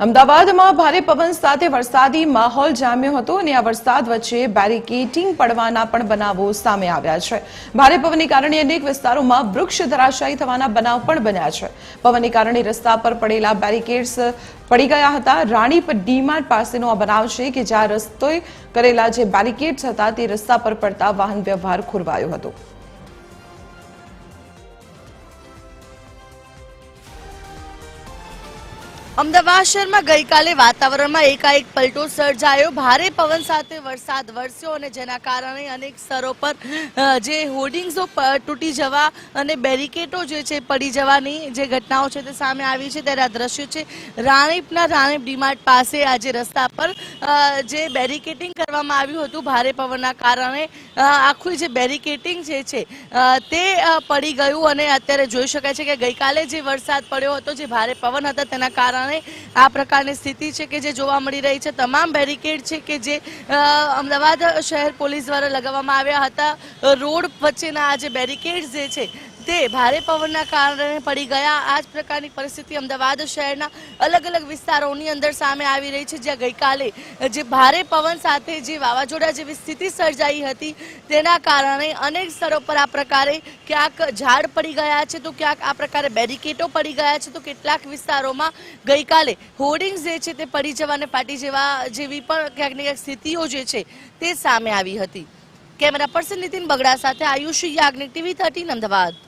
અમદાવાદમાં ભારે પવન સાથે વરસાદી માહોલ જામ્યો હતો અને આ વરસાદ વચ્ચે બેરિકેડિંગ પડવાના પણ બનાવો સામે આવ્યા છે। ભારે પવનને કારણે અનેક વિસ્તારોમાં વૃક્ષ ધરાશાયી થવાના બનાવ પણ બન્યા છે। પવનને કારણે રસ્તા પર પડેલા બેરિકેડ્સ પડી ગયા હતા। રાણીપ ડીમાર્ટ પાસેનો આ બનાવ છે કે જ્યાં રસ્તોએ કરેલા જે બેરિકેડ્સ હતા તે રસ્તા પર પડતા વાહન વ્યવહાર ખોરવાયો હતો। અમદાવાદ શહેરમાં ગઈકાલે વાતાવરણમાં એકાએક પલટો સર્જાયો। ભારે પવન સાથે વરસાદ વરસ્યો અને જેના કારણે અનેક સ્થળો પર જે હોર્ડિંગ્સો તૂટી જવા અને બેરિકેડો જે છે પડી જવાની જે ઘટનાઓ છે તે સામે આવી છે। ત્યારે આ દ્રશ્ય છે રાણીપના રાણીપ ડીમાર્ટ પાસે આજે રસ્તા પર જે બેરિકેડિંગ કરવામાં આવ્યું હતું ભારે પવનના કારણે આખું જે બેરિકેડિંગ જે છે તે પડી ગયું અને અત્યારે જોઈ શકાય છે કે ગઈકાલે જે વરસાદ પડ્યો હતો જે ભારે પવન હતા તેના કારણે આ પ્રકારની સ્થિતિ છે કે જે જોવા મળી રહી છે। તમામ બેરિકેડ છે કે જે અમદાવાદ શહેર પોલીસ દ્વારા લગાવવામાં આવ્યા હતા। રોડ વચ્ચેના આ જે બેરિકેડ જે છે તે ભારે પવનના કારણે પડી ગયા। આ જ પ્રકારની પરિસ્થિતિ અમદાવાદ શહેરના અલગ અલગ વિસ્તારોની અંદર સામે આવી રહી છે જ્યાં ગઈકાલે જે ભારે પવન સાથે જે વાવાઝોડા જેવી સ્થિતિ સર્જાઈ હતી તેના કારણે અનેક સ્થળો પર આ પ્રકારે ક્યાંક ઝાડ પડી ગયા છે તો ક્યાંક આ પ્રકારે બેરિકેડો પડી ગયા છે તો કેટલાક વિસ્તારોમાં ગઈકાલે હોર્ડિંગ્સ જે છે તે પડી જવા અને ફાટી જવા જેવી પણ ક્યાંક ને ક્યાંક સ્થિતિઓ જે છે તે સામે આવી હતી। કેમેરા પર્સન નીતિન બગડા સાથે આયુષ યાજ્ઞિક TV 13 અમદાવાદ।